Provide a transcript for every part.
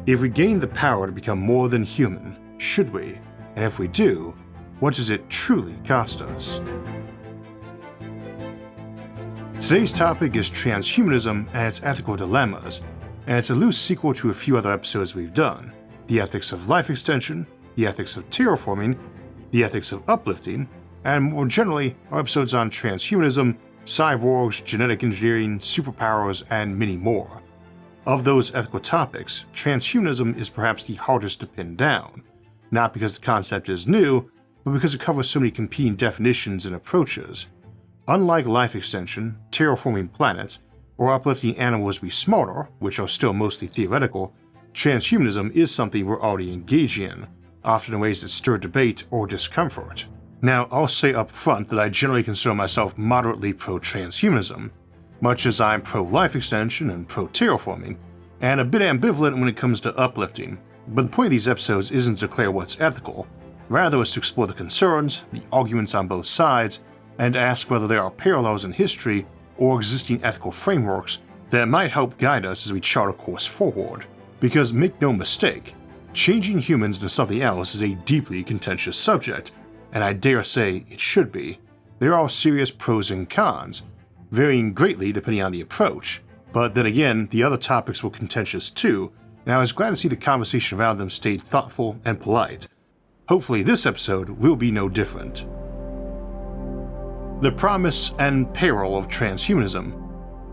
If we gain the power to become more than human, should we? And if we do, what does it truly cost us? Today's topic is transhumanism and its ethical dilemmas, and it's a loose sequel to a few other episodes we've done: the ethics of life extension, the ethics of terraforming, the ethics of uplifting, and more generally, our episodes on transhumanism, cyborgs, genetic engineering, superpowers, and many more. Of those ethical topics, transhumanism is perhaps the hardest to pin down, not because the concept is new, but because it covers so many competing definitions and approaches. Unlike life extension, terraforming planets, or uplifting animals to be smarter, which are still mostly theoretical, transhumanism is something we're already engaging in, often in ways that stir debate or discomfort. Now, I'll say up front that I generally consider myself moderately pro-transhumanism, much as I'm pro-life extension and pro-terraforming, and a bit ambivalent when it comes to uplifting. But the point of these episodes isn't to declare what's ethical, rather it's to explore the concerns, the arguments on both sides, and ask whether there are parallels in history or existing ethical frameworks that might help guide us as we chart a course forward. Because make no mistake, changing humans into something else is a deeply contentious subject, and I dare say it should be. There are serious pros and cons, varying greatly depending on the approach, but then again, the other topics were contentious too, and I was glad to see the conversation around them stayed thoughtful and polite. Hopefully this episode will be no different. The promise and peril of transhumanism.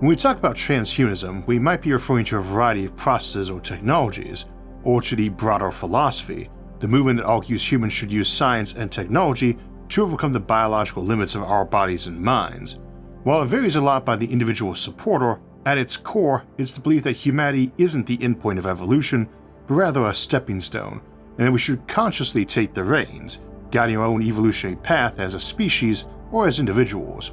When we talk about transhumanism, we might be referring to a variety of processes or technologies, or to the broader philosophy, the movement that argues humans should use science and technology to overcome the biological limits of our bodies and minds. While it varies a lot by the individual supporter, at its core, it's the belief that humanity isn't the endpoint of evolution, but rather a stepping stone, and that we should consciously take the reins, guiding our own evolutionary path as a species or as individuals.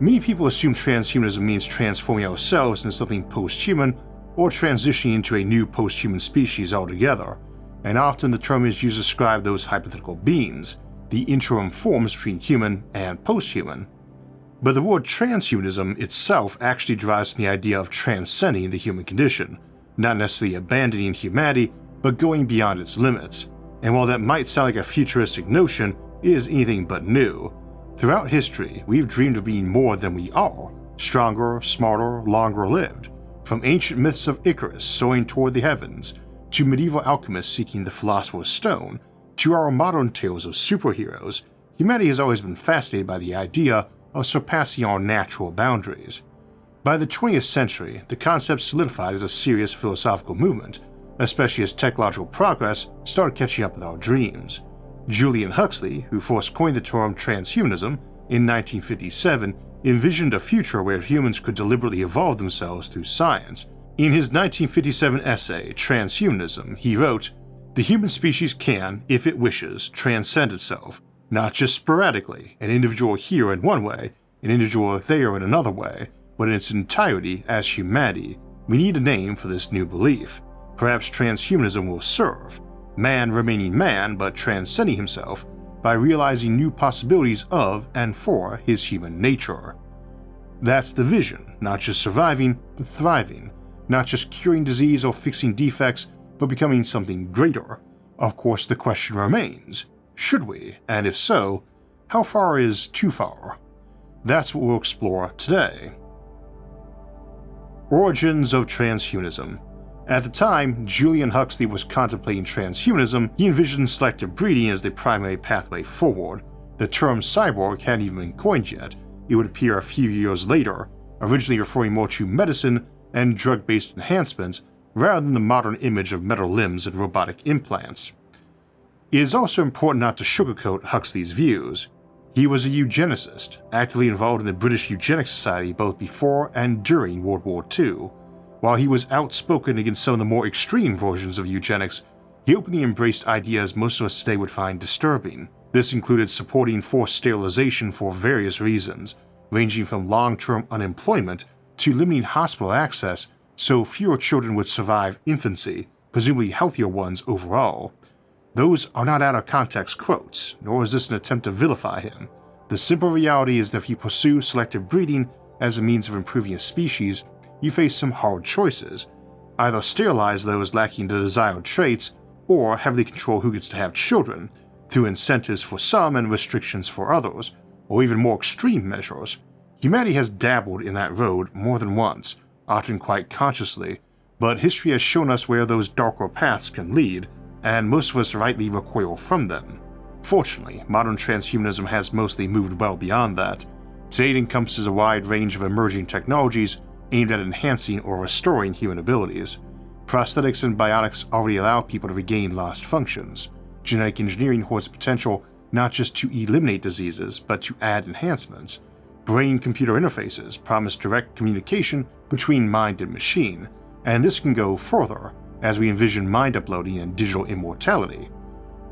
Many people assume transhumanism means transforming ourselves into something post-human or transitioning into a new post-human species altogether, and often the term is used to describe those hypothetical beings, the interim forms between human and post-human. But the word transhumanism itself actually derives from the idea of transcending the human condition, not necessarily abandoning humanity, but going beyond its limits. And while that might sound like a futuristic notion, it is anything but new. Throughout history, we've dreamed of being more than we are, stronger, smarter, longer lived. From ancient myths of Icarus soaring toward the heavens, to medieval alchemists seeking the Philosopher's Stone, to our modern tales of superheroes, humanity has always been fascinated by the idea of surpassing our natural boundaries. By the 20th century, the concept solidified as a serious philosophical movement, especially as technological progress started catching up with our dreams. Julian Huxley, who first coined the term transhumanism in 1957, envisioned a future where humans could deliberately evolve themselves through science. In his 1957 essay, Transhumanism, he wrote, "The human species can, if it wishes, transcend itself, not just sporadically, an individual here in one way, an individual there in another way, but in its entirety as humanity. We need a name for this new belief. Perhaps transhumanism will serve, man remaining man but transcending himself by realizing new possibilities of and for his human nature." That's the vision, not just surviving, but thriving, not just curing disease or fixing defects, but becoming something greater. Of course, the question remains, should we? And if so, how far is too far? That's what we'll explore today. Origins of transhumanism. At the time Julian Huxley was contemplating transhumanism, he envisioned selective breeding as the primary pathway forward. The term cyborg hadn't even been coined yet. It would appear a few years later, originally referring more to medicine and drug-based enhancements rather than the modern image of metal limbs and robotic implants. It is also important not to sugarcoat Huxley's views. He was a eugenicist, actively involved in the British Eugenics Society both before and during World War II. While he was outspoken against some of the more extreme versions of eugenics, he openly embraced ideas most of us today would find disturbing. This included supporting forced sterilization for various reasons, ranging from long-term unemployment to limiting hospital access so fewer children would survive infancy, presumably healthier ones overall. Those are not out-of-context quotes, nor is this an attempt to vilify him. The simple reality is that if you pursue selective breeding as a means of improving a species, you face some hard choices. either sterilize those lacking the desired traits or heavily control who gets to have children, through incentives for some and restrictions for others, or even more extreme measures. Humanity has dabbled in that road more than once, often quite consciously, but history has shown us where those darker paths can lead, and most of us rightly recoil from them. Fortunately, modern transhumanism has mostly moved well beyond that. Today it encompasses a wide range of emerging technologies aimed at enhancing or restoring human abilities. Prosthetics and biotics already allow people to regain lost functions. Genetic engineering holds the potential not just to eliminate diseases, but to add enhancements. Brain-computer interfaces promise direct communication between mind and machine, and this can go further as we envision mind uploading and digital immortality.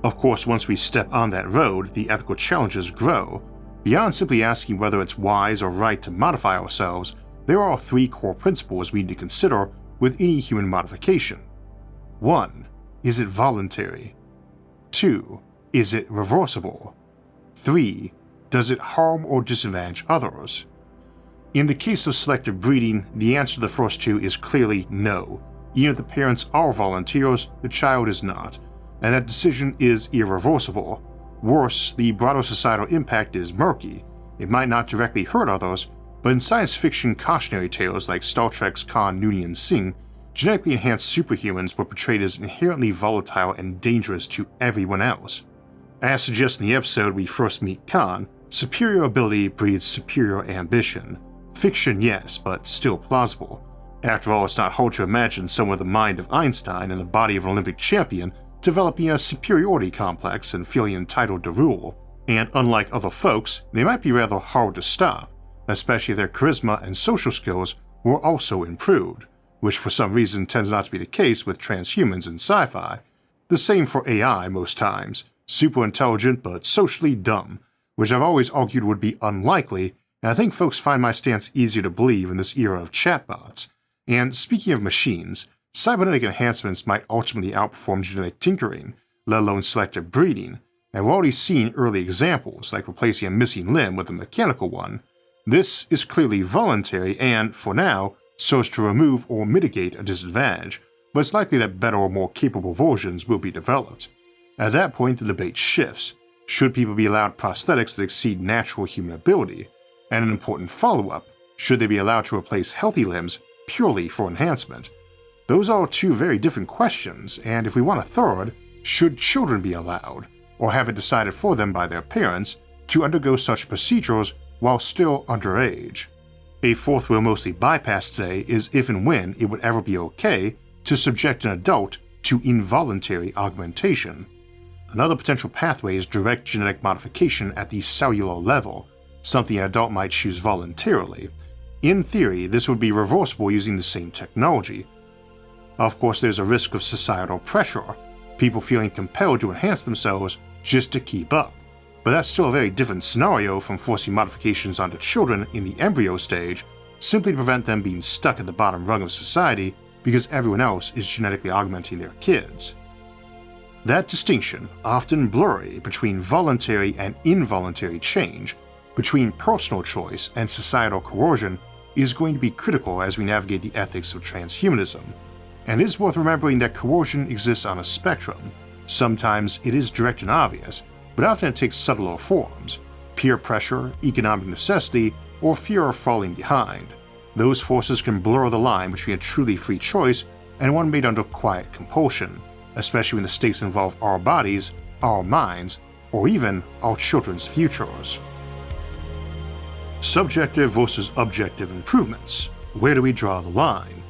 Of course, once we step on that road, the ethical challenges grow. Beyond simply asking whether it's wise or right to modify ourselves, there are 3 core principles we need to consider with any human modification. 1. Is it voluntary? 2. Is it reversible? 3. Does it harm or disadvantage others? In the case of selective breeding, the answer to the first 2 is clearly no. Even if the parents are volunteers, the child is not, and that decision is irreversible. Worse, the broader societal impact is murky. It might not directly hurt others, but in science fiction cautionary tales like Star Trek's Khan Noonien Singh, genetically enhanced superhumans were portrayed as inherently volatile and dangerous to everyone else. As suggested in the episode we first meet Khan, superior ability breeds superior ambition. Fiction, yes, but still plausible. After all, it's not hard to imagine someone with the mind of Einstein and the body of an Olympic champion developing a superiority complex and feeling entitled to rule, and unlike other folks, they might be rather hard to stop, especially if their charisma and social skills were also improved, which for some reason tends not to be the case with transhumans in sci-fi. The same for AI most times, super intelligent but socially dumb, which I've always argued would be unlikely, and I think folks find my stance easier to believe in this era of chatbots. And speaking of machines, cybernetic enhancements might ultimately outperform genetic tinkering, let alone selective breeding, and we're already seeing early examples like replacing a missing limb with a mechanical one. This is clearly voluntary and, for now, serves to remove or mitigate a disadvantage, but it's likely that better or more capable versions will be developed. At that point, the debate shifts. Should people be allowed prosthetics that exceed natural human ability? And an important follow-up, should they be allowed to replace healthy limbs purely for enhancement? Those are 2 very different questions, and if we want a third, should children be allowed, or have it decided for them by their parents, to undergo such procedures while still underage? A fourth we'll mostly bypass today is if and when it would ever be okay to subject an adult to involuntary augmentation. Another potential pathway is direct genetic modification at the cellular level, something an adult might choose voluntarily. In theory, this would be reversible using the same technology. Of course, there's a risk of societal pressure, people feeling compelled to enhance themselves just to keep up. But that's still a very different scenario from forcing modifications onto children in the embryo stage, simply to prevent them being stuck at the bottom rung of society because everyone else is genetically augmenting their kids. That distinction, often blurry between voluntary and involuntary change, between personal choice and societal coercion, is going to be critical as we navigate the ethics of transhumanism. And it is worth remembering that coercion exists on a spectrum. Sometimes it is direct and obvious, but often it takes subtler forms: peer pressure, economic necessity, or fear of falling behind. Those forces can blur the line between a truly free choice and one made under quiet compulsion, especially when the stakes involve our bodies, our minds, or even our children's futures. Subjective versus objective improvements. Where do we draw the line?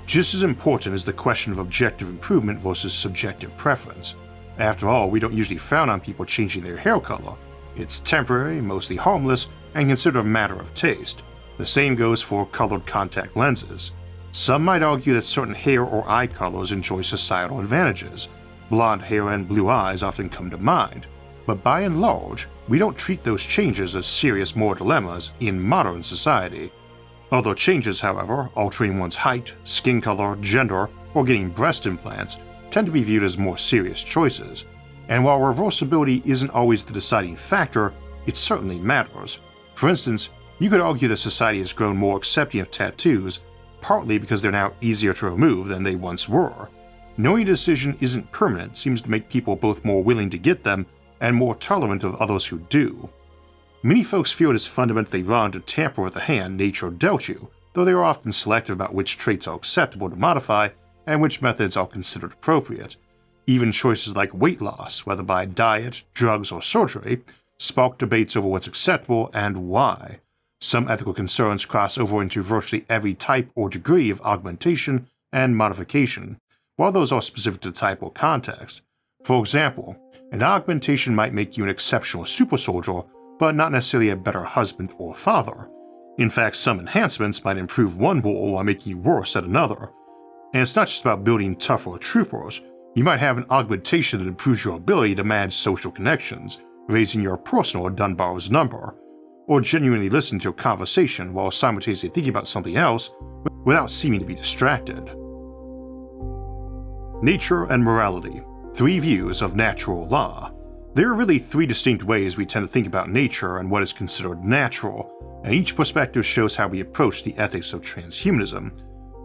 Just as important is the question of objective improvement versus subjective preference. After all, we don't usually frown on people changing their hair color. It's temporary, mostly harmless, and considered a matter of taste. The same goes for colored contact lenses. Some might argue that certain hair or eye colors enjoy societal advantages. Blonde hair and blue eyes often come to mind. But by and large, we don't treat those changes as serious moral dilemmas in modern society. Other changes, however, altering one's height, skin color, gender, or getting breast implants, tend to be viewed as more serious choices. And while reversibility isn't always the deciding factor, it certainly matters. For instance, you could argue that society has grown more accepting of tattoos, partly because they're now easier to remove than they once were. Knowing a decision isn't permanent seems to make people both more willing to get them and more tolerant of others who do. Many folks feel it is fundamentally wrong to tamper with the hand nature dealt you, though they are often selective about which traits are acceptable to modify and which methods are considered appropriate. Even choices like weight loss, whether by diet, drugs, or surgery, spark debates over what's acceptable and why. Some ethical concerns cross over into virtually every type or degree of augmentation and modification, while those are specific to type or context. For example, an augmentation might make you an exceptional super soldier, but not necessarily a better husband or father. In fact, some enhancements might improve one role while making you worse at another. And it's not just about building tougher troopers. You might have an augmentation that improves your ability to manage social connections, raising your personal Dunbar's number, or genuinely listen to a conversation while simultaneously thinking about something else without seeming to be distracted. Nature and morality. 3 views of natural law. There are really 3 distinct ways we tend to think about nature and what is considered natural, and each perspective shows how we approach the ethics of transhumanism.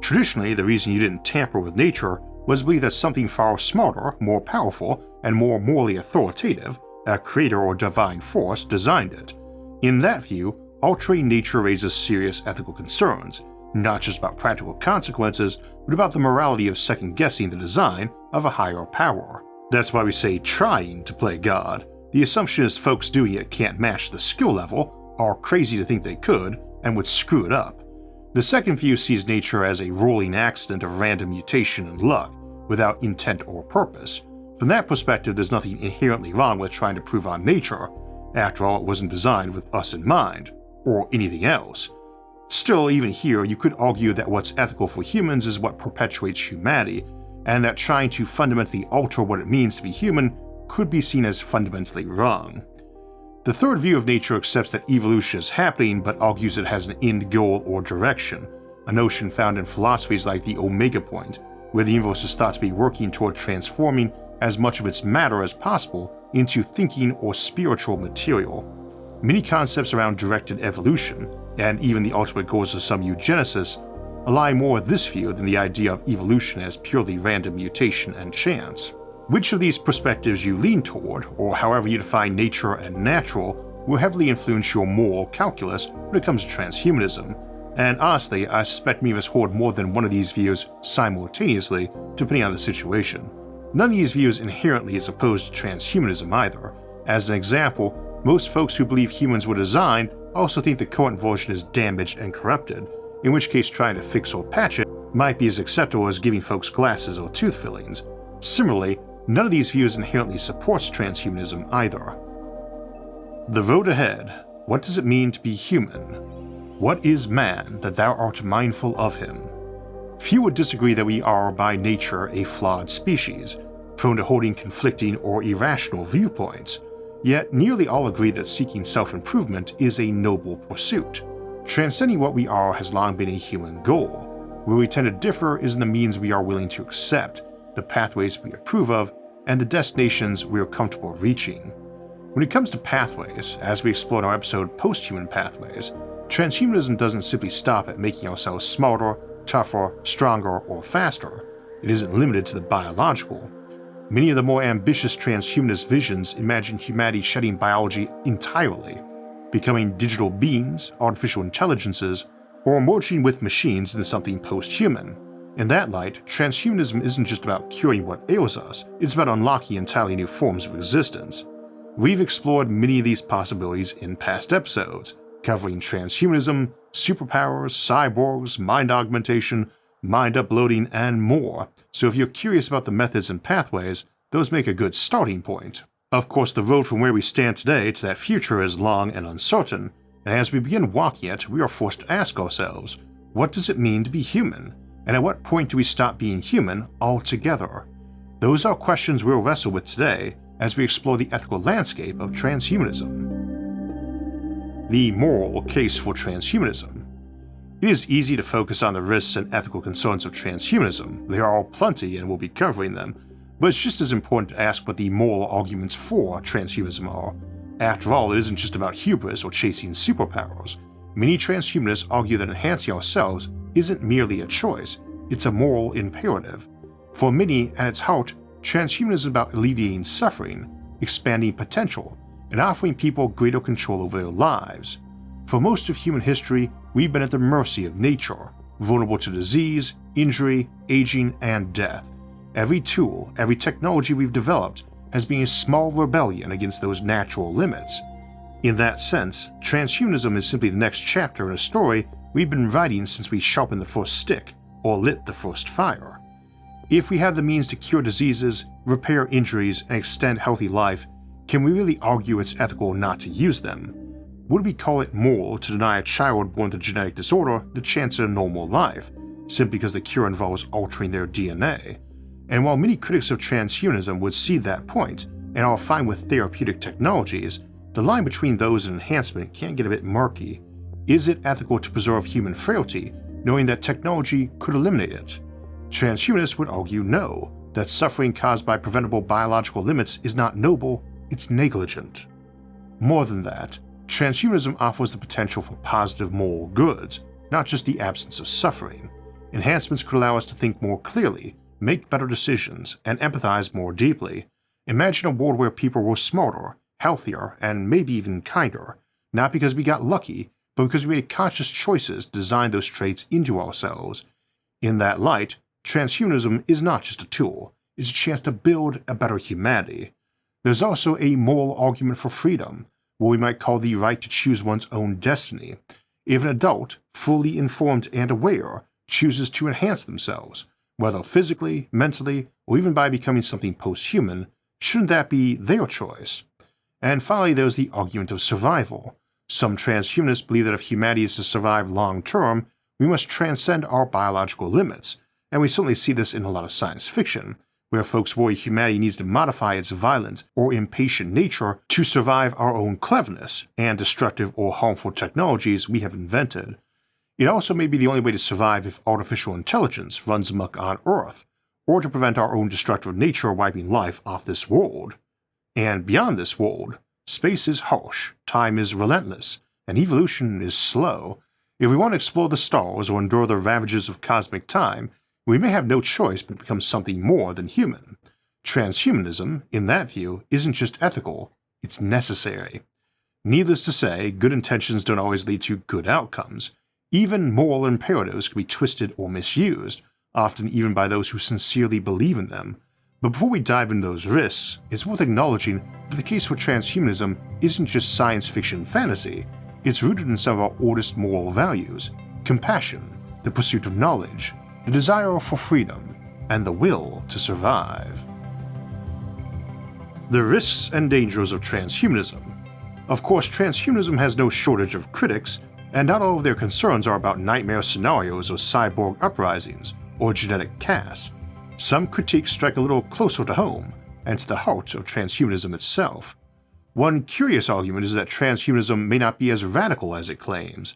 Traditionally, the reason you didn't tamper with nature was believed that something far smarter, more powerful, and more morally authoritative, a creator or divine force, designed it. In that view, altering nature raises serious ethical concerns, not just about practical consequences, but about the morality of second-guessing the design of a higher power. That's why we say trying to play God. The assumption is folks doing it can't match the skill level, are crazy to think they could, and would screw it up. The second view sees nature as a rolling accident of random mutation and luck, without intent or purpose. From that perspective, there's nothing inherently wrong with trying to prove on nature. After all, it wasn't designed with us in mind, or anything else. Still, even here, you could argue that what's ethical for humans is what perpetuates humanity, and that trying to fundamentally alter what it means to be human could be seen as fundamentally wrong. The third view of nature accepts that evolution is happening but argues it has an end goal or direction, a notion found in philosophies like the Omega Point, where the universe is thought to be working toward transforming as much of its matter as possible into thinking or spiritual material. Many concepts around directed evolution, and even the ultimate goals of some eugenicists, align more with this view than the idea of evolution as purely random mutation and chance. Which of these perspectives you lean toward, or however you define nature and natural, will heavily influence your moral calculus when it comes to transhumanism, and honestly, I suspect many of us hold more than one of these views simultaneously, depending on the situation. None of these views inherently is opposed to transhumanism either. As an example, most folks who believe humans were designed also think the current version is damaged and corrupted, in which case trying to fix or patch it might be as acceptable as giving folks glasses or tooth fillings. Similarly, none of these views inherently supports transhumanism either. The road ahead. What does it mean to be human? What is man that thou art mindful of him? Few would disagree that we are by nature a flawed species, prone to holding conflicting or irrational viewpoints, yet nearly all agree that seeking self-improvement is a noble pursuit. Transcending what we are has long been a human goal. Where we tend to differ is in the means we are willing to accept, the pathways we approve of, and the destinations we are comfortable reaching. When it comes to pathways, as we explore in our episode Post-Human Pathways, transhumanism doesn't simply stop at making ourselves smarter, tougher, stronger, or faster. It isn't limited to the biological. Many of the more ambitious transhumanist visions imagine humanity shedding biology entirely, becoming digital beings, artificial intelligences, or merging with machines into something post-human. In that light, transhumanism isn't just about curing what ails us, it's about unlocking entirely new forms of existence. We've explored many of these possibilities in past episodes, covering transhumanism, superpowers, cyborgs, mind augmentation, mind uploading, and more, so if you're curious about the methods and pathways, those make a good starting point. Of course, the road from where we stand today to that future is long and uncertain, and as we begin walking it, we are forced to ask ourselves, what does it mean to be human? And at what point do we stop being human altogether? Those are questions we'll wrestle with today as we explore the ethical landscape of transhumanism. The moral case for transhumanism. It is easy to focus on the risks and ethical concerns of transhumanism. There are plenty and we'll be covering them, but it's just as important to ask what the moral arguments for transhumanism are. After all, it isn't just about hubris or chasing superpowers. Many transhumanists argue that enhancing ourselves isn't merely a choice, it's a moral imperative. For many, at its heart, transhumanism is about alleviating suffering, expanding potential, and offering people greater control over their lives. For most of human history, we've been at the mercy of nature, vulnerable to disease, injury, aging, and death. Every tool, every technology we've developed has been a small rebellion against those natural limits. In that sense, transhumanism is simply the next chapter in a story we've been writing since we sharpened the first stick or lit the first fire. If we have the means to cure diseases, repair injuries, and extend healthy life, can we really argue it's ethical not to use them? Would we call it moral to deny a child born with a genetic disorder the chance at a normal life, simply because the cure involves altering their DNA? And while many critics of transhumanism would see that point and are fine with therapeutic technologies, the line between those and enhancement can get a bit murky. Is it ethical to preserve human frailty, knowing that technology could eliminate it? Transhumanists would argue no, that suffering caused by preventable biological limits is not noble, it's negligent. More than that, transhumanism offers the potential for positive moral goods, not just the absence of suffering. Enhancements could allow us to think more clearly, make better decisions, and empathize more deeply. Imagine a world where people were smarter, healthier, and maybe even kinder, not because we got lucky, but because we made conscious choices to design those traits into ourselves. In that light, transhumanism is not just a tool, it's a chance to build a better humanity. There's also a moral argument for freedom, what we might call the right to choose one's own destiny. If an adult, fully informed and aware, chooses to enhance themselves, whether physically, mentally, or even by becoming something post-human, shouldn't that be their choice? And finally, there's the argument of survival. Some transhumanists believe that if humanity is to survive long-term, we must transcend our biological limits, and we certainly see this in a lot of science fiction, where folks worry humanity needs to modify its violent or impatient nature to survive our own cleverness and destructive or harmful technologies we have invented. It also may be the only way to survive if artificial intelligence runs amok on Earth, or to prevent our own destructive nature wiping life off this world. And beyond this world, space is harsh, time is relentless, and evolution is slow. If we want to explore the stars or endure the ravages of cosmic time, we may have no choice but become something more than human. Transhumanism, in that view, isn't just ethical, it's necessary. Needless to say, good intentions don't always lead to good outcomes. Even moral imperatives can be twisted or misused, often even by those who sincerely believe in them. But before we dive into those risks, it's worth acknowledging that the case for transhumanism isn't just science fiction fantasy, it's rooted in some of our oldest moral values: compassion, the pursuit of knowledge, the desire for freedom, and the will to survive. The risks and dangers of transhumanism. Of course, transhumanism has no shortage of critics, and not all of their concerns are about nightmare scenarios or cyborg uprisings, or genetic chaos. Some critiques strike a little closer to home, and to the heart of transhumanism itself. One curious argument is that transhumanism may not be as radical as it claims.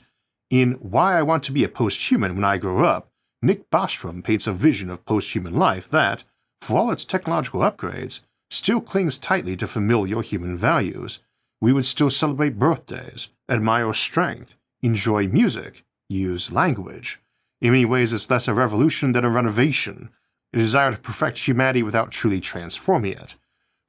In Why I Want to Be a Post-Human When I Grow Up, Nick Bostrom paints a vision of post-human life that, for all its technological upgrades, still clings tightly to familiar human values. We would still celebrate birthdays, admire strength, enjoy music, use language. In many ways, it's less a revolution than a renovation, a desire to perfect humanity without truly transforming it.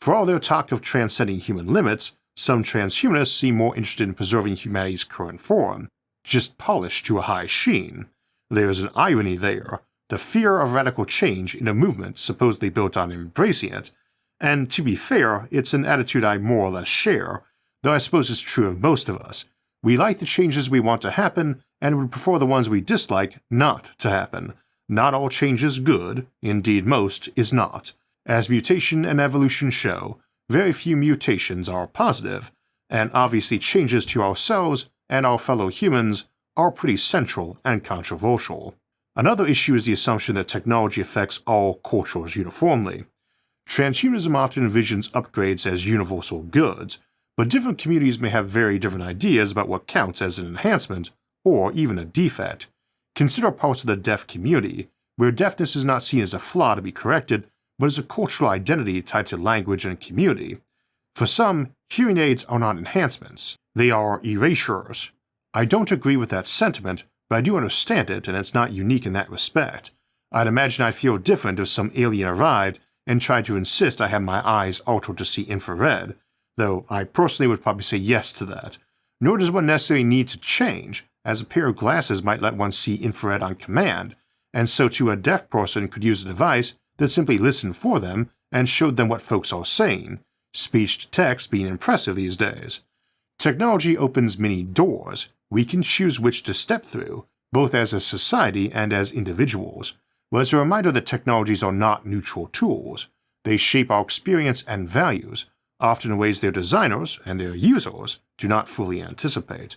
For all their talk of transcending human limits, some transhumanists seem more interested in preserving humanity's current form, just polished to a high sheen. There's an irony there, the fear of radical change in a movement supposedly built on embracing it, and to be fair, it's an attitude I more or less share, though I suppose it's true of most of us. We like the changes we want to happen, and would prefer the ones we dislike not to happen. Not all change is good, indeed most is not. As mutation and evolution show, very few mutations are positive, and obviously changes to ourselves and our fellow humans are pretty central and controversial. Another issue is the assumption that technology affects all cultures uniformly. Transhumanism often envisions upgrades as universal goods, but different communities may have very different ideas about what counts as an enhancement, or even a defect. Consider parts of the deaf community, where deafness is not seen as a flaw to be corrected, but as a cultural identity tied to language and community. For some, hearing aids are not enhancements, they are erasures. I don't agree with that sentiment, but I do understand it, and it's not unique in that respect. I'd imagine I'd feel different if some alien arrived and tried to insist I have my eyes altered to see infrared, though I personally would probably say yes to that. Nor does one necessarily need to change, as a pair of glasses might let one see infrared on command, and so too a deaf person could use a device that simply listened for them and showed them what folks are saying, speech to text being impressive these days. Technology opens many doors. We can choose which to step through, both as a society and as individuals. But it's a reminder that technologies are not neutral tools. They shape our experience and values, often in ways their designers and their users do not fully anticipate.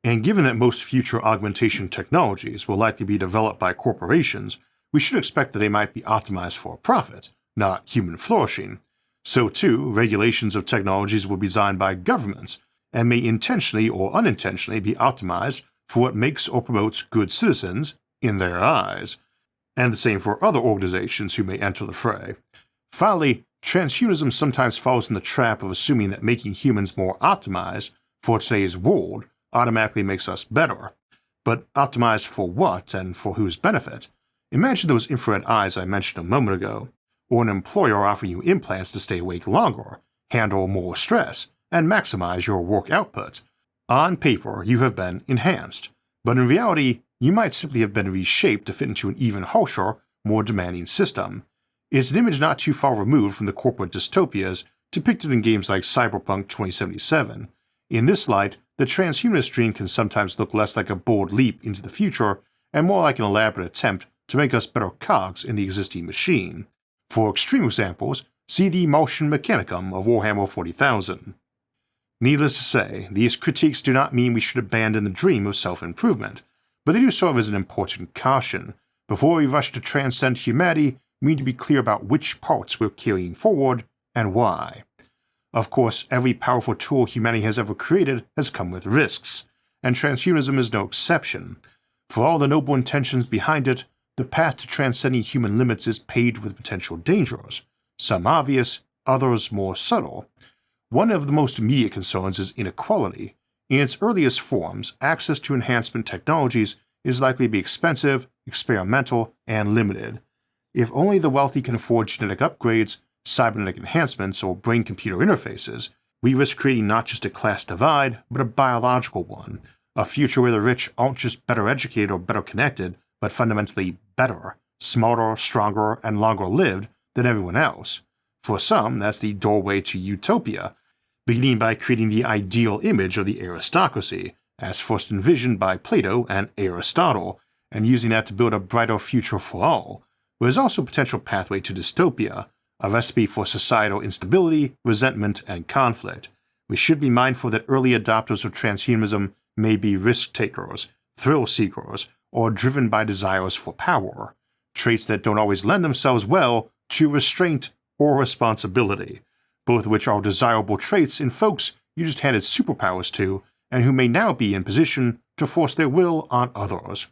And given that most future augmentation technologies will likely be developed by corporations, we should expect that they might be optimized for profit, not human flourishing. So too, regulations of technologies will be designed by governments, and may intentionally or unintentionally be optimized for what makes or promotes good citizens in their eyes, and the same for other organizations who may enter the fray. Finally, transhumanism sometimes falls in the trap of assuming that making humans more optimized for today's world automatically makes us better. But optimized for what and for whose benefit? Imagine those infrared eyes I mentioned a moment ago, or an employer offering you implants to stay awake longer, handle more stress, and maximize your work output. On paper, you have been enhanced, but in reality, you might simply have been reshaped to fit into an even harsher, more demanding system. It's an image not too far removed from the corporate dystopias depicted in games like Cyberpunk 2077. In this light, the transhumanist dream can sometimes look less like a bold leap into the future and more like an elaborate attempt to make us better cogs in the existing machine. For extreme examples, see the Martian Mechanicum of Warhammer 40,000. Needless to say, these critiques do not mean we should abandon the dream of self-improvement, but they do serve as an important caution. Before we rush to transcend humanity, we need to be clear about which parts we're carrying forward and why. Of course, every powerful tool humanity has ever created has come with risks, and transhumanism is no exception. For all the noble intentions behind it, the path to transcending human limits is paved with potential dangers, some obvious, others more subtle. One of the most immediate concerns is inequality. In its earliest forms, access to enhancement technologies is likely to be expensive, experimental, and limited. If only the wealthy can afford genetic upgrades, cybernetic enhancements, or brain-computer interfaces, we risk creating not just a class divide, but a biological one, a future where the rich aren't just better educated or better connected, but fundamentally better, smarter, stronger, and longer lived than everyone else. For some, that's the doorway to Utopia, beginning by creating the ideal image of the aristocracy, as first envisioned by Plato and Aristotle, and using that to build a brighter future for all. There's also a potential pathway to dystopia, a recipe for societal instability, resentment, and conflict. We should be mindful that early adopters of transhumanism may be risk-takers, thrill-seekers, or driven by desires for power, traits that don't always lend themselves well to restraint or responsibility, both of which are desirable traits in folks you just handed superpowers to and who may now be in position to force their will on others.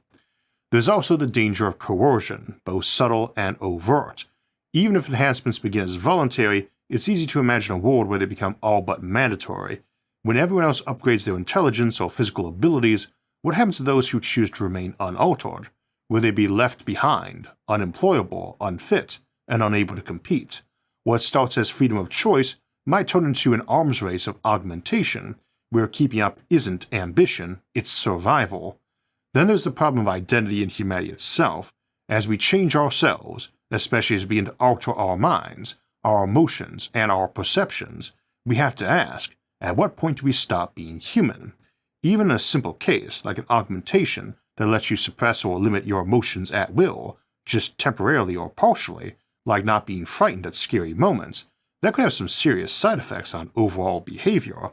There's also the danger of coercion, both subtle and overt. Even if enhancements begin as voluntary, it's easy to imagine a world where they become all but mandatory. When everyone else upgrades their intelligence or physical abilities, what happens to those who choose to remain unaltered? Will they be left behind, unemployable, unfit, and unable to compete? What starts as freedom of choice might turn into an arms race of augmentation, where keeping up isn't ambition, it's survival. Then there's the problem of identity in humanity itself. As we change ourselves, especially as we begin to alter our minds, our emotions, and our perceptions, we have to ask, at what point do we stop being human? Even in a simple case, like an augmentation that lets you suppress or limit your emotions at will, just temporarily or partially, like not being frightened at scary moments, that could have some serious side effects on overall behavior.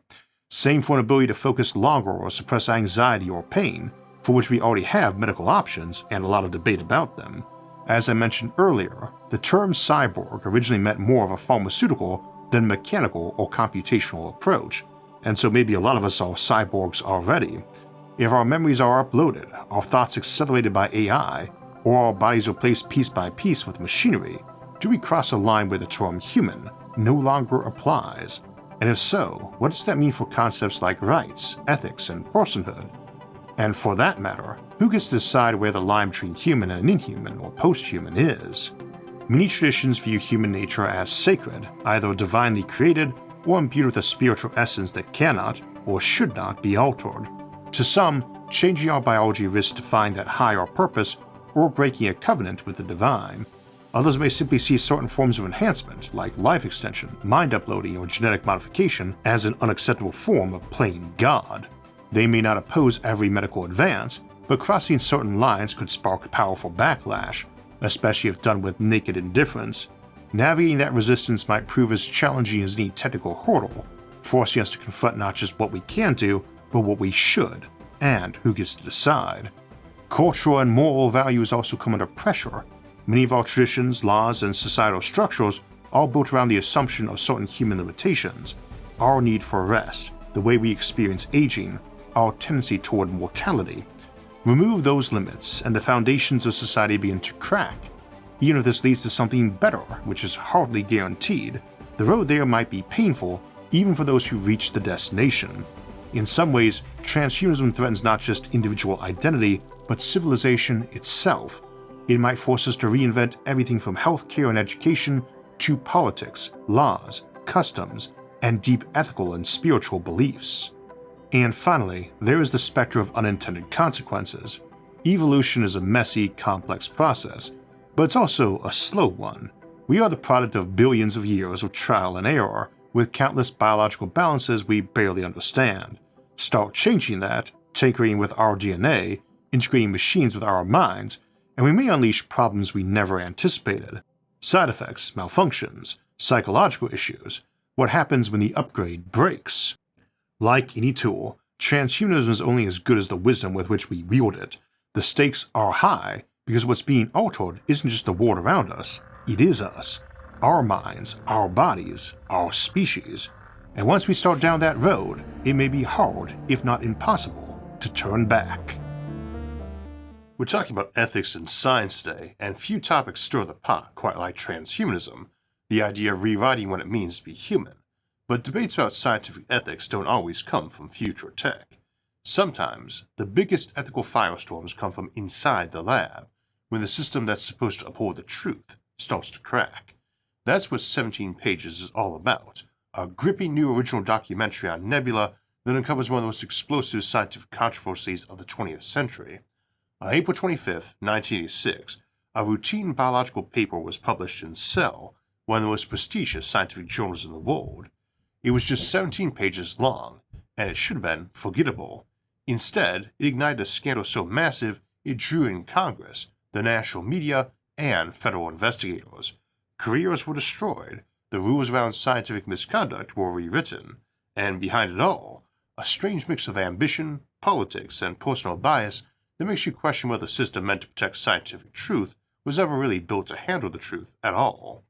Same for an ability to focus longer or suppress anxiety or pain, for which we already have medical options and a lot of debate about them. As I mentioned earlier, the term cyborg originally meant more of a pharmaceutical than mechanical or computational approach, and so maybe a lot of us are cyborgs already. If our memories are uploaded, our thoughts accelerated by AI, or our bodies replaced piece by piece with machinery, do we cross a line where the term human no longer applies? And if so, what does that mean for concepts like rights, ethics, and personhood? And for that matter, who gets to decide where the line between human and inhuman or post-human is? Many traditions view human nature as sacred, either divinely created or imbued with a spiritual essence that cannot or should not be altered. To some, changing our biology risks defying that higher purpose or breaking a covenant with the divine. Others may simply see certain forms of enhancement, like life extension, mind uploading, or genetic modification, as an unacceptable form of playing God. They may not oppose every medical advance, but crossing certain lines could spark powerful backlash, especially if done with naked indifference. Navigating that resistance might prove as challenging as any technical hurdle, forcing us to confront not just what we can do, but what we should, and who gets to decide. Cultural and moral values also come under pressure. Many of our traditions, laws, and societal structures are built around the assumption of certain human limitations: our need for rest, the way we experience aging, our tendency toward mortality. Remove those limits, and the foundations of society begin to crack. Even if this leads to something better, which is hardly guaranteed, the road there might be painful even for those who reach the destination. In some ways, transhumanism threatens not just individual identity, but civilization itself. It might force us to reinvent everything from healthcare and education to politics, laws, customs, and deep ethical and spiritual beliefs. And finally, there is the specter of unintended consequences. Evolution is a messy, complex process, but it's also a slow one. We are the product of billions of years of trial and error, with countless biological balances we barely understand. Start changing that, tinkering with our DNA, integrating machines with our minds, and we may unleash problems we never anticipated. Side effects, malfunctions, psychological issues. What happens when the upgrade breaks? Like any tool, transhumanism is only as good as the wisdom with which we wield it. The stakes are high because what's being altered isn't just the world around us, it is us. Our minds, our bodies, our species. And once we start down that road, it may be hard, if not impossible, to turn back. We're talking about ethics and science today, and few topics stir the pot quite like transhumanism, the idea of rewriting what it means to be human. But debates about scientific ethics don't always come from future tech. Sometimes, the biggest ethical firestorms come from inside the lab, when the system that's supposed to uphold the truth starts to crack. That's what 17 Pages is all about, a gripping new original documentary on nebula that uncovers one of the most explosive scientific controversies of the 20th century. On April 25, 1986, a routine biological paper was published in Cell, one of the most prestigious scientific journals in the world. It was just 17 pages long, and it should have been forgettable. Instead, it ignited a scandal so massive it drew in Congress, the national media, and federal investigators. Careers were destroyed, the rules around scientific misconduct were rewritten, and behind it all, a strange mix of ambition, politics, and personal bias that makes you question whether the system meant to protect scientific truth was ever really built to handle the truth at all.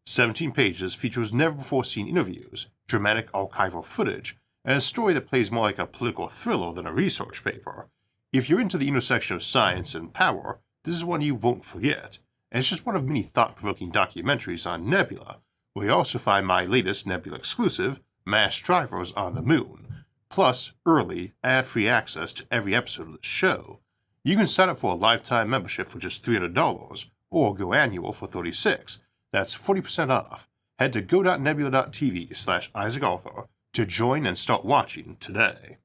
17 Pages features never-before-seen interviews, dramatic archival footage, and a story that plays more like a political thriller than a research paper. If you're into the intersection of science and power, this is one you won't forget, and it's just one of many thought-provoking documentaries on Nebula, where you also find my latest Nebula exclusive, Mass Drivers on the Moon, plus early, ad-free access to every episode of the show. You can sign up for a lifetime membership for just $300, or go annual for $36. That's 40% off. Head to go.nebula.tv/IsaacArthur to join and start watching today.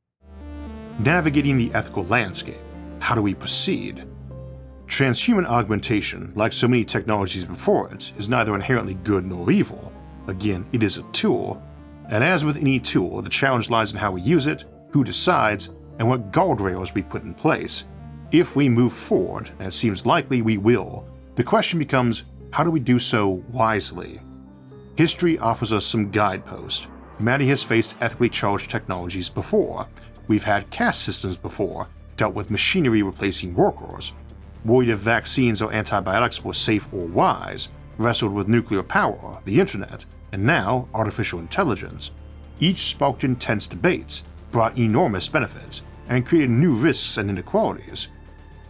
Navigating the ethical landscape. How do we proceed? Transhuman augmentation, like so many technologies before it, is neither inherently good nor evil. Again, it is a tool. And as with any tool, the challenge lies in how we use it, who decides, and what guardrails we put in place. If we move forward, and it seems likely we will, the question becomes, how do we do so wisely? History offers us some guideposts. Humanity has faced ethically charged technologies before. We've had caste systems before, dealt with machinery replacing workers, worried if vaccines or antibiotics were safe or wise, wrestled with nuclear power, the internet, and now artificial intelligence. Each sparked intense debates, brought enormous benefits, and created new risks and inequalities.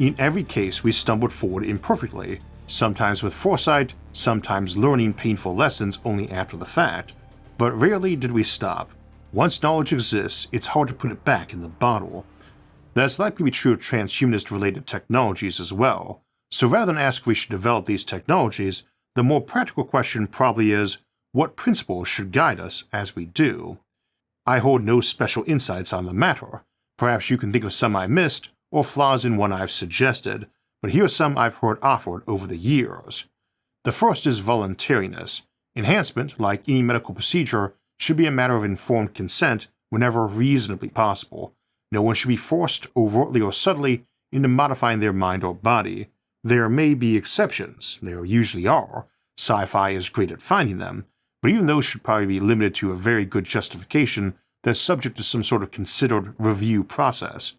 In every case, we stumbled forward imperfectly, sometimes with foresight, sometimes learning painful lessons only after the fact, but rarely did we stop. Once knowledge exists, it's hard to put it back in the bottle. That's likely to be true of transhumanist-related technologies as well. So rather than ask if we should develop these technologies, the more practical question probably is, what principles should guide us as we do? I hold no special insights on the matter. Perhaps you can think of some I missed, or flaws in one I've suggested, but here are some I've heard offered over the years. The first is voluntariness. Enhancement, like any medical procedure, should be a matter of informed consent whenever reasonably possible. No one should be forced, overtly or subtly, into modifying their mind or body. There may be exceptions, there usually are. Sci-fi is great at finding them, but even those should probably be limited to a very good justification that's subject to some sort of considered review process.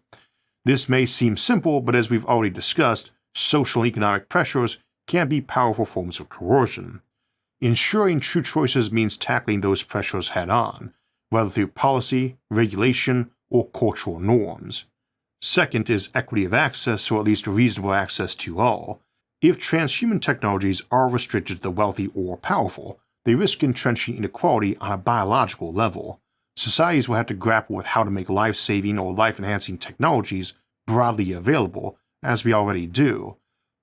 This may seem simple, but as we've already discussed, social and economic pressures can be powerful forms of coercion. Ensuring true choices means tackling those pressures head-on, whether through policy, regulation, or cultural norms. Second is equity of access, or at least reasonable access to all. If transhuman technologies are restricted to the wealthy or powerful, they risk entrenching inequality on a biological level. Societies will have to grapple with how to make life-saving or life-enhancing technologies broadly available, as we already do.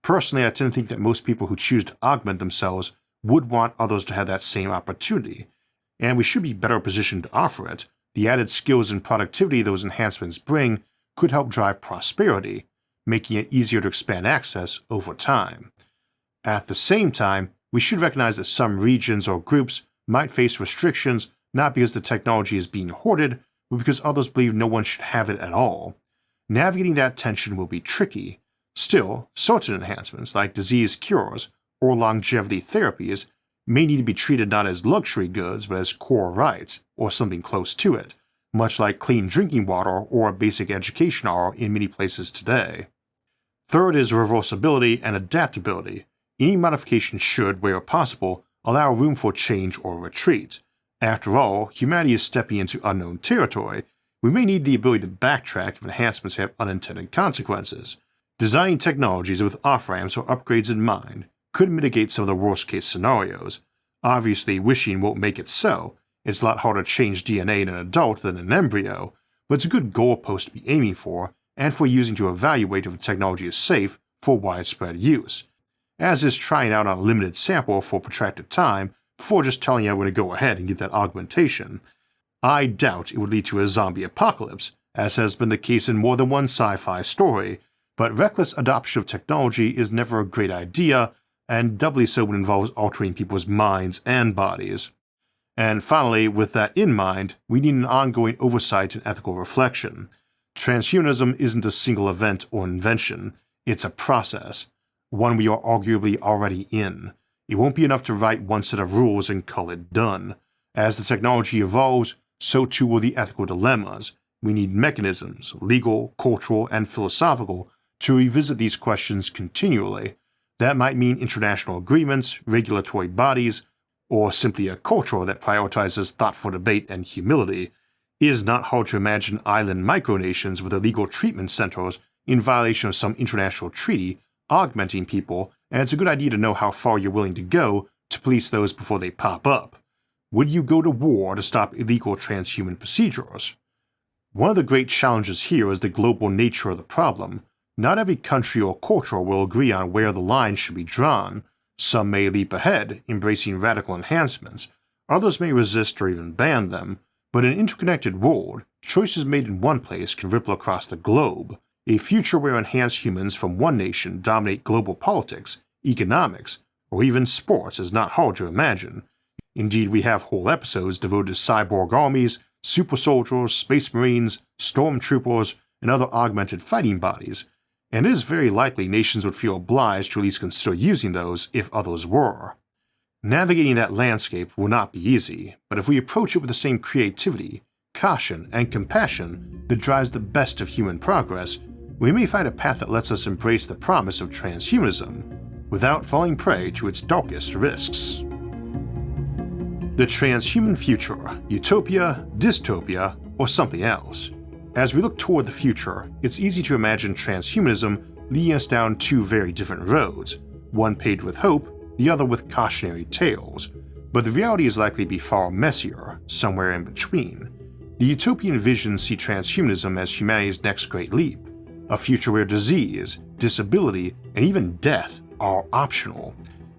Personally, I tend to think that most people who choose to augment themselves would want others to have that same opportunity, and we should be better positioned to offer it. The added skills and productivity those enhancements bring could help drive prosperity, making it easier to expand access over time. At the same time, we should recognize that some regions or groups might face restrictions not because the technology is being hoarded, but because others believe no one should have it at all. Navigating that tension will be tricky. Still, certain enhancements like disease cures or longevity therapies may need to be treated not as luxury goods but as core rights, or something close to it, much like clean drinking water or basic education are in many places today. Third is reversibility and adaptability. Any modification should, where possible, allow room for change or retreat. After all, humanity is stepping into unknown territory. We may need the ability to backtrack if enhancements have unintended consequences. Designing technologies with off-ramps or upgrades in mind could mitigate some of the worst-case scenarios. Obviously, wishing won't make it so. It's a lot harder to change DNA in an adult than an embryo, but it's a good goalpost to be aiming for, and for using to evaluate if the technology is safe for widespread use, as is trying out on a limited sample for protracted time before just telling you when to go ahead and get that augmentation. I doubt it would lead to a zombie apocalypse, as has been the case in more than one sci-fi story, but reckless adoption of technology is never a great idea, and doubly so when it involves altering people's minds and bodies. And finally, with that in mind, we need an ongoing oversight and ethical reflection. Transhumanism isn't a single event or invention, it's a process, one we are arguably already in. It won't be enough to write one set of rules and call it done. As the technology evolves, so too will the ethical dilemmas. We need mechanisms, legal, cultural, and philosophical, to revisit these questions continually. That might mean international agreements, regulatory bodies, or simply a culture that prioritizes thoughtful debate and humility. It is not hard to imagine island micronations with illegal treatment centers in violation of some international treaty augmenting people, and it's a good idea to know how far you're willing to go to police those before they pop up. Would you go to war to stop illegal transhuman procedures? One of the great challenges here is the global nature of the problem. Not every country or culture will agree on where the line should be drawn. Some may leap ahead, embracing radical enhancements. Others may resist or even ban them. But in an interconnected world, choices made in one place can ripple across the globe. A future where enhanced humans from one nation dominate global politics, economics, or even sports is not hard to imagine. Indeed, we have whole episodes devoted to cyborg armies, super soldiers, space marines, stormtroopers, and other augmented fighting bodies, and it is very likely nations would feel obliged to at least consider using those if others were. Navigating that landscape will not be easy, but if we approach it with the same creativity, caution, and compassion that drives the best of human progress, we may find a path that lets us embrace the promise of transhumanism without falling prey to its darkest risks. The transhuman future, Utopia, Dystopia, or something else. As we look toward the future, it's easy to imagine transhumanism leading us down two very different roads, one paved with hope, the other with cautionary tales, but the reality is likely to be far messier, somewhere in between. The utopian visions see transhumanism as humanity's next great leap, a future where disease, disability, and even death are optional,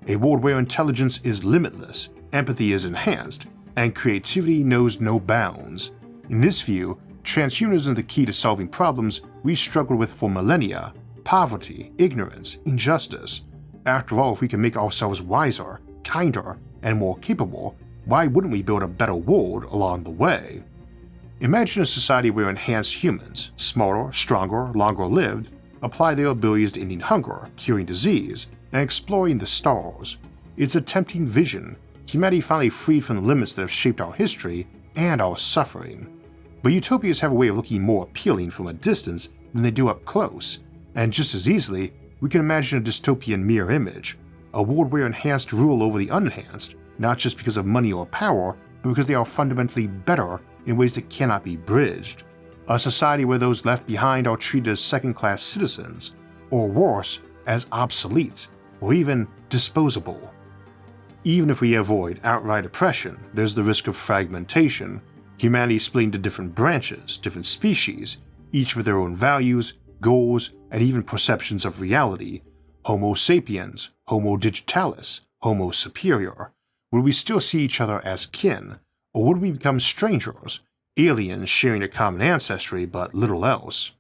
a world where intelligence is limitless, empathy is enhanced, and creativity knows no bounds. In this view, transhumanism is the key to solving problems we struggled with for millennia: poverty, ignorance, injustice. After all, if we can make ourselves wiser, kinder, and more capable, why wouldn't we build a better world along the way? Imagine a society where enhanced humans, smarter, stronger, longer lived, apply their abilities to ending hunger, curing disease, and exploring the stars. It's a tempting vision, humanity finally freed from the limits that have shaped our history and our suffering. But utopias have a way of looking more appealing from a distance than they do up close, and just as easily, we can imagine a dystopian mirror image, a world where enhanced rule over the unenhanced, not just because of money or power, but because they are fundamentally better in ways that cannot be bridged. A society where those left behind are treated as second-class citizens, or worse, as obsolete, or even disposable. Even if we avoid outright oppression, there's the risk of fragmentation, humanity splitting into different branches, different species, each with their own values, goals, and even perceptions of reality. Homo sapiens, Homo digitalis, Homo superior. Would we still see each other as kin, or would we become strangers, aliens sharing a common ancestry but little else?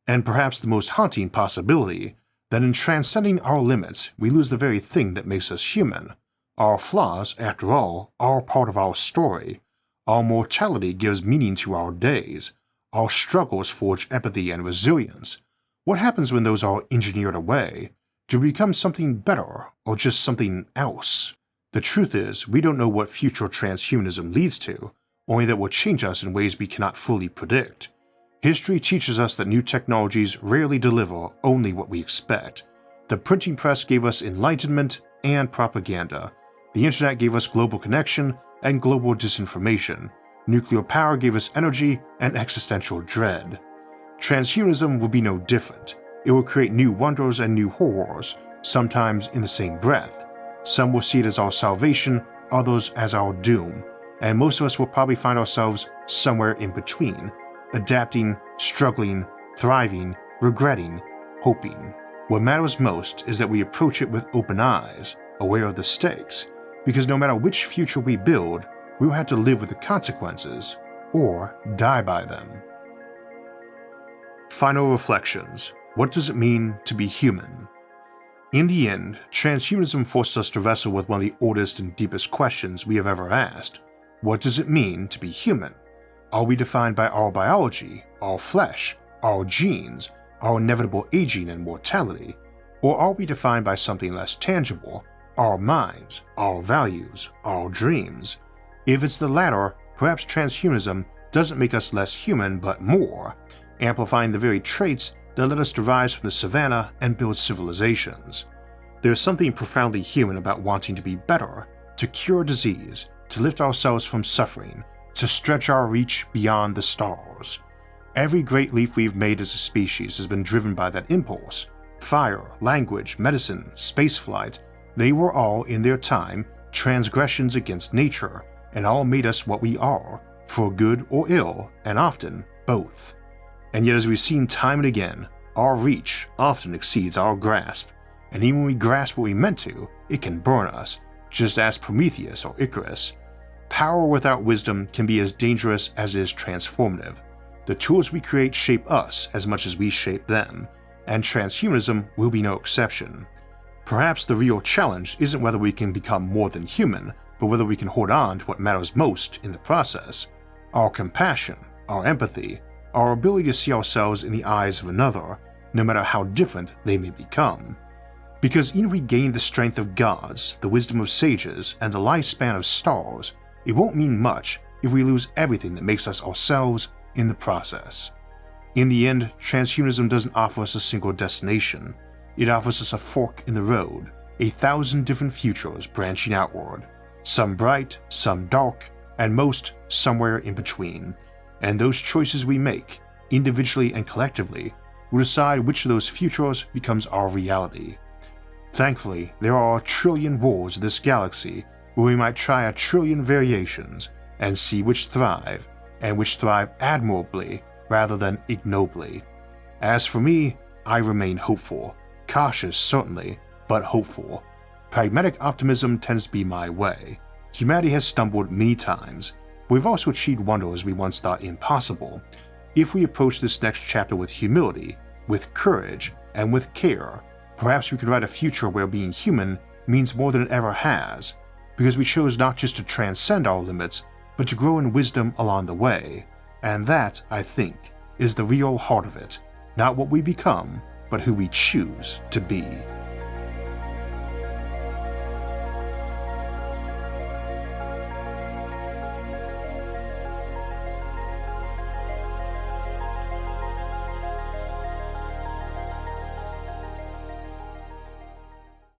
And perhaps the most haunting possibility, that in transcending our limits we lose the very thing that makes us human. Our flaws, after all, are part of our story. Our mortality gives meaning to our days. Our struggles forge empathy and resilience. What happens when those are engineered away? Do we become something better, or just something else? The truth is, we don't know what future transhumanism leads to, only that it will change us in ways we cannot fully predict. History teaches us that new technologies rarely deliver only what we expect. The printing press gave us enlightenment and propaganda. The internet gave us global connection and global disinformation. Nuclear power gave us energy and existential dread. Transhumanism will be no different. It will create new wonders and new horrors, sometimes in the same breath. Some will see it as our salvation, others as our doom, and most of us will probably find ourselves somewhere in between, adapting, struggling, thriving, regretting, hoping. What matters most is that we approach it with open eyes, aware of the stakes, because no matter which future we build, we will have to live with the consequences, or die by them. Final reflections. What does it mean to be human? In the end, transhumanism forced us to wrestle with one of the oldest and deepest questions we have ever asked. What does it mean to be human? Are we defined by our biology, our flesh, our genes, our inevitable aging and mortality? Or are we defined by something less tangible, our minds, our values, our dreams? If it's the latter, perhaps transhumanism doesn't make us less human but more, amplifying the very traits that led us to rise from the savannah and build civilizations. There's something profoundly human about wanting to be better, to cure disease, to lift ourselves from suffering, to stretch our reach beyond the stars. Every great leap we've made as a species has been driven by that impulse. Fire, language, medicine, spaceflight, they were all, in their time, transgressions against nature, and all made us what we are, for good or ill, and often both. And yet, as we've seen time and again, our reach often exceeds our grasp, and even when we grasp what we meant to, it can burn us, just as Prometheus or Icarus. Power without wisdom can be as dangerous as it is transformative. The tools we create shape us as much as we shape them, and transhumanism will be no exception. Perhaps the real challenge isn't whether we can become more than human, but whether we can hold on to what matters most in the process: our compassion, our empathy, our ability to see ourselves in the eyes of another, no matter how different they may become. Because even if we gain the strength of gods, the wisdom of sages, and the lifespan of stars, it won't mean much if we lose everything that makes us ourselves in the process. In the end, transhumanism doesn't offer us a single destination. It offers us a fork in the road, 1,000 different futures branching outward, some bright, some dark, and most somewhere in between. And those choices we make, individually and collectively, will decide which of those futures becomes our reality. Thankfully, there are 1 trillion worlds in this galaxy where we might try 1 trillion variations and see which thrive, and which thrive admirably rather than ignobly. As for me, I remain hopeful. Cautious, certainly, but hopeful. Pragmatic optimism tends to be my way. Humanity has stumbled many times, but we've also achieved wonders we once thought impossible. If we approach this next chapter with humility, with courage, and with care, perhaps we can write a future where being human means more than it ever has, because we chose not just to transcend our limits, but to grow in wisdom along the way. And that, I think, is the real heart of it, not what we become, but who we choose to be.